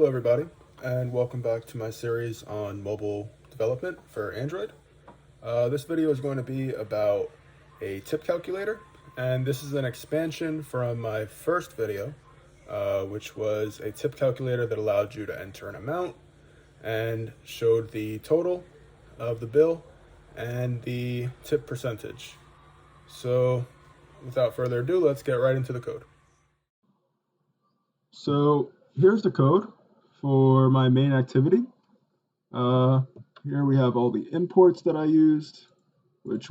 Hello everybody, and welcome back to my series on mobile development for Android. This video is going to be about a tip calculator, and this is an expansion from my first video, which was a tip calculator that allowed you to enter an amount and showed the total of the bill and the tip percentage. So without further ado, let's get right into the code. So here's the code for my main activity. Here we have all the imports that I used, which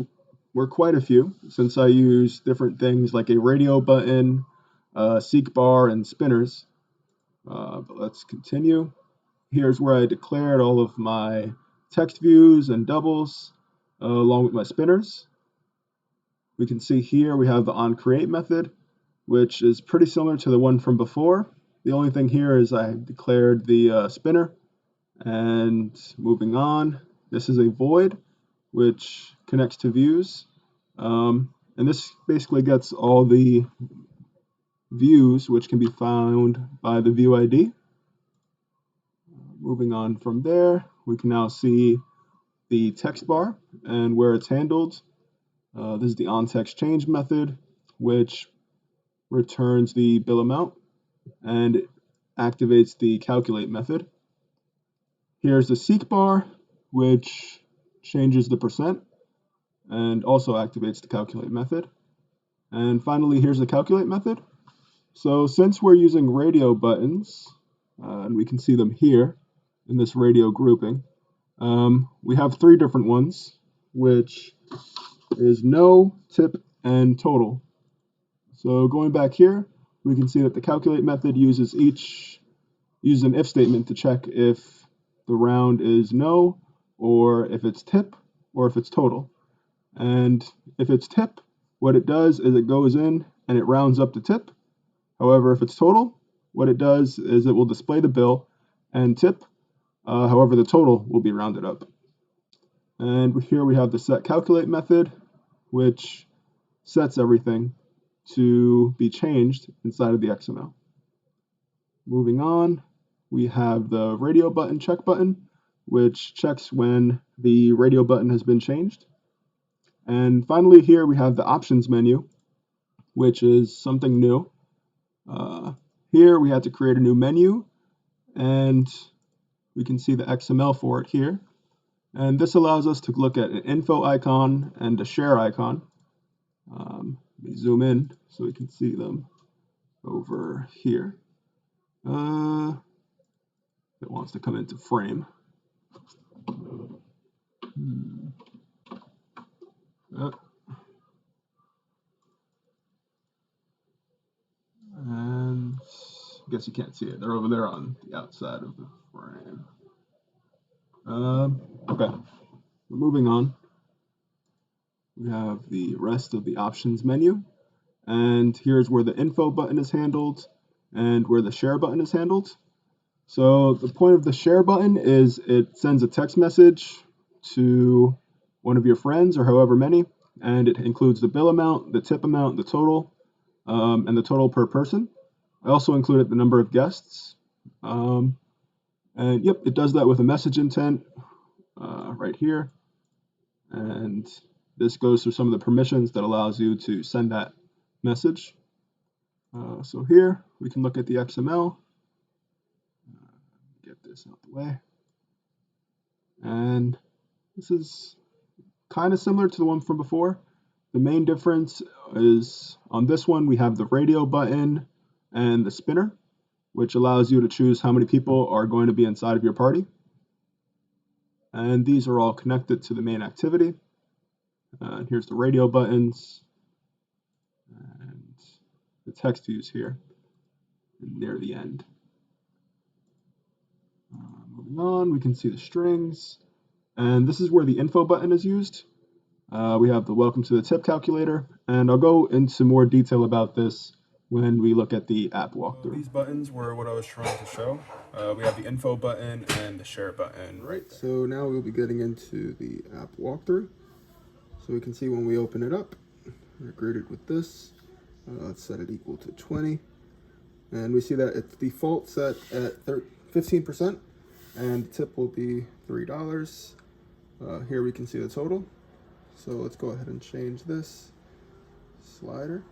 were quite a few, since I use different things like a radio button, seek bar, and spinners. But let's continue. Here's where I declared all of my text views and doubles, along with my spinners. We can see here we have the onCreate method, which is pretty similar to the one from before. The only thing here is I declared the spinner. And moving on, this is a void, which connects to views. And this basically gets all the views, which can be found by the view ID. Moving on from there, we can now see the text bar and where it's handled. This is the onTextChange method, which returns the bill amount and activates the calculate method. Here's the seek bar, which changes the percent and also activates the calculate method. And finally, here's the calculate method. So since we're using radio buttons, and we can see them here in this radio grouping, we have three different ones, which is no, tip, and total. So going back here, we can see that the calculate method uses an if statement to check if the round is no, or if it's tip, or if it's total. And if it's tip, what it does is it goes in and it rounds up the tip. However, if it's total, what it does is it will display the bill and tip. However, the total will be rounded up. And here we have the set calculate method, which sets everything to be changed inside of the XML. Moving on, we have the radio button check button, which checks when the radio button has been changed. And finally, here we have the options menu, which is something new. Here we had to create a new menu, and we can see the XML for it here. And this allows us to look at an info icon and a share icon. Let me zoom in so we can see them over here. It wants to come into frame. And I guess you can't see it. They're over there on the outside of the frame. Okay, moving on. We have the rest of the options menu. And here's where the info button is handled and where the share button is handled. So the point of the share button is it sends a text message to one of your friends or however many, and it includes the bill amount, the tip amount, the total, and the total per person. I also included the number of guests. And yep, it does that with a message intent right here. And this goes through some of the permissions that allows you to send that message. So here we can look at the XML. Get this out the way. And this is kind of similar to the one from before. The main difference is on this one we have the radio button and the spinner, which allows you to choose how many people are going to be inside of your party. And these are all connected to the main activity. And here's the radio buttons and the text views here near the end. Moving on, we can see the strings. And this is where the info button is used. We have the welcome to the tip calculator, and I'll go into more detail about this when we look at the app walkthrough. These buttons were what I was trying to show. We have the info button and the share button right there. So now we'll be getting into the app walkthrough. So we can see when we open it up, we're greeted with this. Let's set it equal to 20. And we see that it's default set at 15%, and the tip will be $3. Here we can see the total. So let's go ahead and change this slider.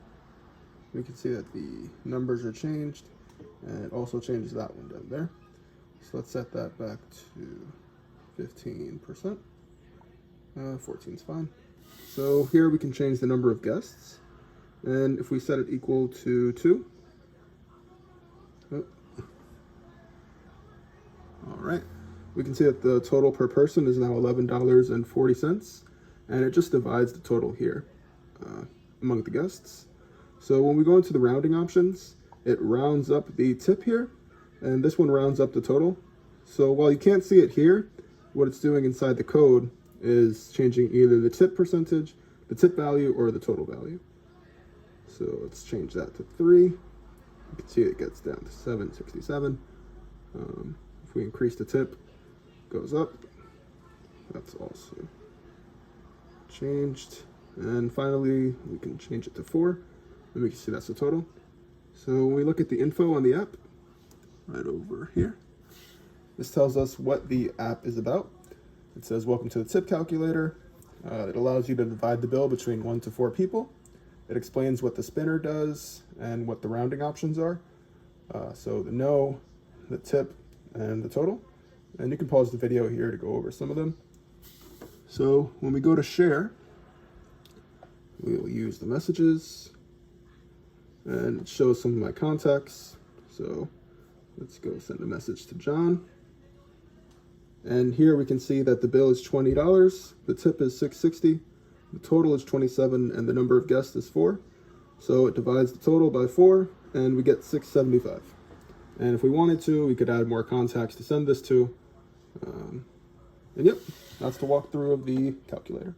We can see that the numbers are changed, and it also changes that one down there. So let's set that back to 15%. 14 is fine. So here we can change the number of guests, and if we set it equal to 2, all right, we can see that the total per person is now $11.40, and it just divides the total here among the guests. So when we go into the rounding options, it rounds up the tip here, and this one rounds up the total. So while you can't see it here, what it's doing inside the code is changing either the tip percentage, the tip value, or the total value. So let's change that to 3. You can see it gets down to $7.67. If we increase the tip, it goes up. That's also changed. And finally, we can change it to 4, and we can see that's the total. So when we look at the info on the app, right over here, this tells us what the app is about. It says, welcome to the tip calculator. It allows you to divide the bill between 1 to 4 people. It explains what the spinner does and what the rounding options are. So the no, the tip, and the total. And you can pause the video here to go over some of them. So when we go to share, we'll use the messages, and it shows some of my contacts. So let's go send a message to John. And here we can see that the bill is $20, the tip is $6.60, the total is $27, and the number of guests is 4. So it divides the total by 4, and we get $6.75. And if we wanted to, we could add more contacts to send this to. And yep, that's the walkthrough of the calculator.